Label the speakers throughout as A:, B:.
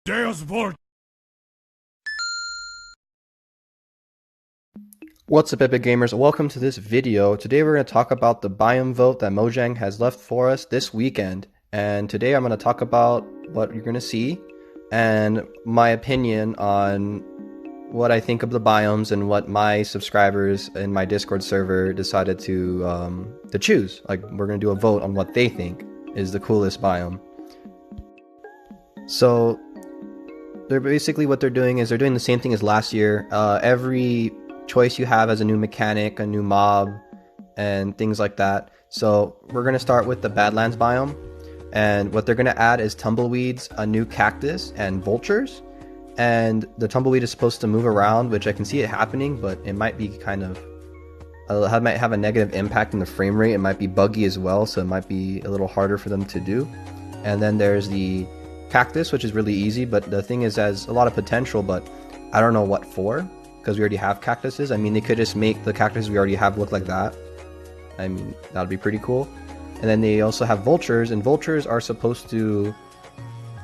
A: Deus Vult.
B: What's up, Epic Gamers? Welcome to this video. Today we're going to talk about the Biome vote that Mojang has left for us this weekend. And today I'm going to talk about what you're going to see and my opinion on what I think of the biomes and what my subscribers in my Discord server decided to choose. Like, we're going to do a vote on what they think is the coolest biome. So they're basically, what they're doing is they're doing the same thing as last year. Every choice you have as a new mechanic, a new mob, and things like that. So we're going to start with the Badlands biome, and what they're going to add is tumbleweeds, a new cactus, and vultures. And the tumbleweed is supposed to move around, which I can see it happening, but it might be kind of might have a negative impact in the frame rate. It might be buggy as well, so it might be a little harder for them to do. And then there's the cactus, which is really easy, but the thing is, has a lot of potential, but I don't know what for, because we already have cactuses. I mean, they could just make the cactuses we already have look like that. I mean, that would be pretty cool. And then they also have vultures, and vultures are supposed to...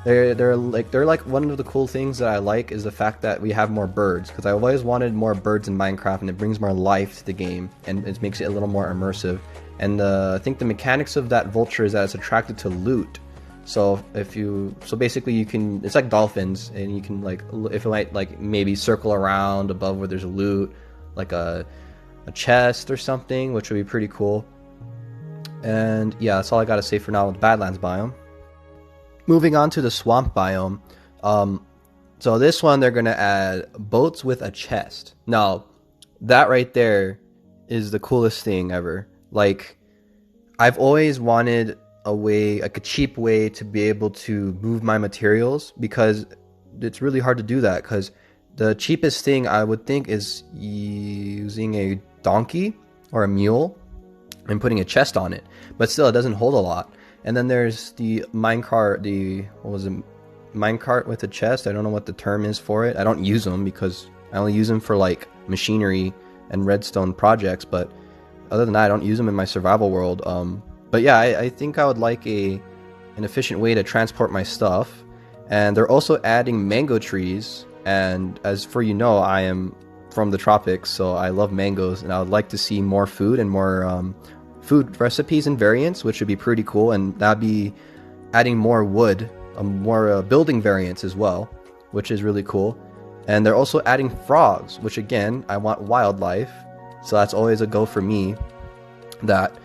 B: They're like one of the cool things that I like is the fact that we have more birds, because I've always wanted more birds in Minecraft, and it brings more life to the game, and it makes it a little more immersive. And I think the mechanics of that vulture is that it's attracted to loot. So basically you can, it's like dolphins, and you can, like, if it might, like, maybe circle around above where there's loot, like a chest or something, which would be pretty cool. And yeah, that's all I gotta say for now with the Badlands biome. Moving on to the swamp biome. So this one, they're gonna add boats with a chest. Now, that right there is the coolest thing ever. Like, I've always wanted a way, like a cheap way to be able to move my materials, because it's really hard to do that, because the cheapest thing I would think is using a donkey or a mule and putting a chest on it, but still it doesn't hold a lot. And then there's the minecart, minecart with a chest. I don't know what the term is for it. I don't use them because I only use them for like machinery and redstone projects, but other than that I don't use them in my survival world. But yeah, I think I would like an efficient way to transport my stuff. And they're also adding mango trees. And as for you know, I am from the tropics, so I love mangoes. And I would like to see more food and more food recipes and variants, which would be pretty cool. And that'd be adding more wood, more building variants as well, which is really cool. And they're also adding frogs, which again, I want wildlife. So that's always a go for me. That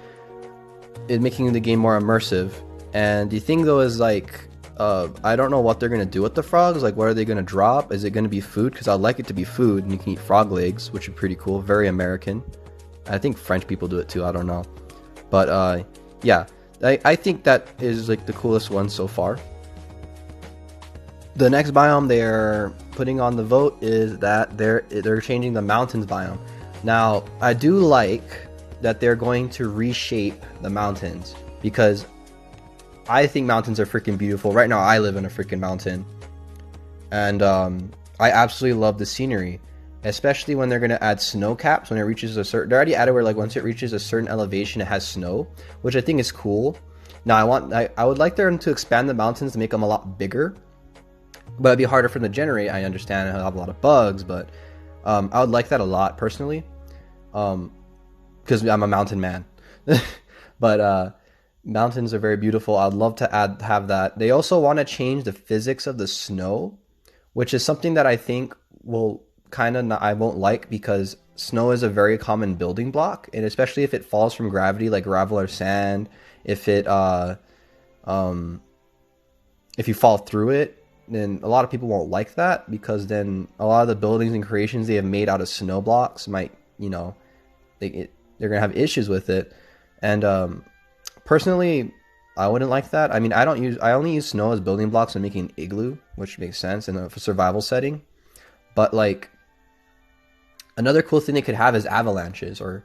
B: it making the game more immersive. And the thing though is, like, I don't know what they're gonna do with the frogs. Like, what are they gonna drop? Is it gonna be food? Because I'd like it to be food, and you can eat frog legs, which would be pretty cool. Very American. I think French people do it too, I don't know. But yeah, I think that is like the coolest one so far. The next biome they're putting on the vote is that they're changing the mountains biome. Now, I do like that they're going to reshape the mountains, because I think mountains are freaking beautiful. Right now I live in a freaking mountain, and I absolutely love the scenery, especially when they're going to add snow caps when it reaches a certain... They're already added where, like, once it reaches a certain elevation it has snow, which I think is cool. Now I would like them to expand the mountains to make them a lot bigger, but it'd be harder for them to generate. I understand I have a lot of bugs, but I would like that a lot personally. Because I'm a mountain man. But mountains are very beautiful. I'd love to have that. They also want to change the physics of the snow, which is something that I think will I won't like, because snow is a very common building block, and especially if it falls from gravity, like gravel or sand. If you fall through it, then a lot of people won't like that, because then a lot of the buildings and creations they have made out of snow blocks might, you know, they're gonna have issues with it. And personally, I wouldn't like that. I mean, I only use snow as building blocks when making an igloo, which makes sense in a survival setting. But like, another cool thing they could have is avalanches or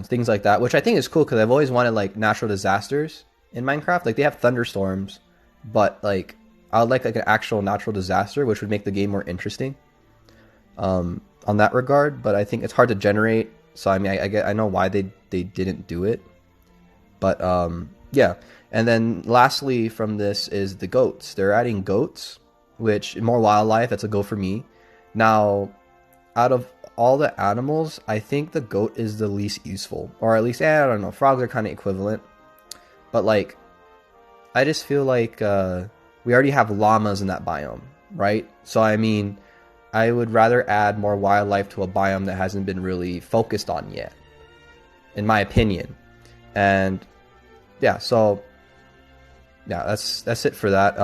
B: things like that, which I think is cool, because I've always wanted like natural disasters in Minecraft. Like, they have thunderstorms, but like I would like an actual natural disaster, which would make the game more interesting on that regard. But I think it's hard to generate. So I mean, I know why they didn't do it, but yeah. And then lastly from this is the goats. They're adding goats, which more wildlife, that's a go for me. Now, out of all the animals, I think the goat is the least useful, or at least, I don't know, frogs are kind of equivalent, but like, I just feel like we already have llamas in that biome, right? So I mean, I would rather add more wildlife to a biome that hasn't been really focused on yet, in my opinion. And yeah, so yeah, that's it for that.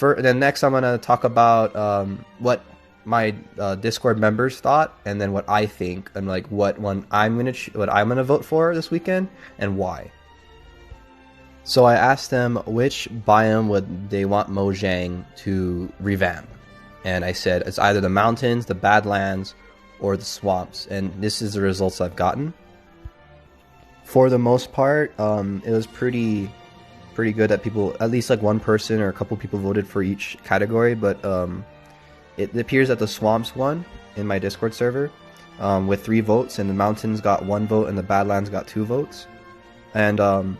B: Then next I'm gonna talk about what my Discord members thought, and then what I think, and like what I'm gonna vote for this weekend and why. So I asked them which biome would they want Mojang to revamp, and I said it's either the mountains, the Badlands, or the swamps, and this is the results I've gotten. For the most part, it was pretty good that people, at least like one person or a couple people, voted for each category, but it appears that the swamps won in my Discord server with 3 votes, and the mountains got 1 vote, and the Badlands got 2 votes. And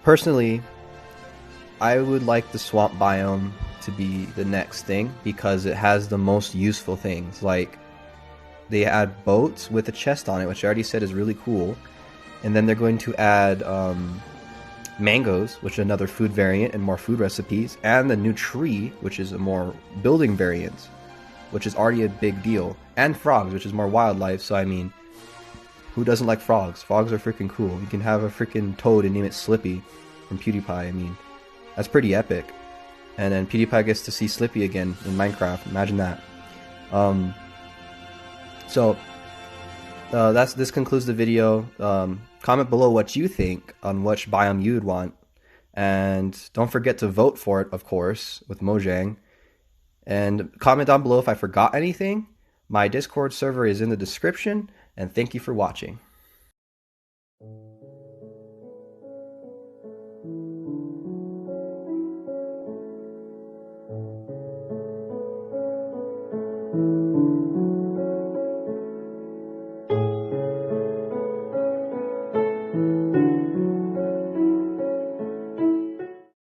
B: personally, I would like the swamp biome to be the next thing because it has the most useful things. Like, they add boats with a chest on it, which I already said is really cool, and then they're going to add mangoes, which is another food variant and more food recipes, and the new tree, which is a more building variant, which is already a big deal, and frogs, which is more wildlife. So I mean, who doesn't like frogs? Frogs are freaking cool. You can have a freaking toad and name it Slippy from PewDiePie. I mean, that's pretty epic. And then PewDiePie gets to see Slippy again in Minecraft. Imagine that. This concludes the video. Comment below what you think on which biome you'd want, and don't forget to vote for it, of course, with Mojang. And comment down below if I forgot anything. My Discord server is in the description, and thank you for watching.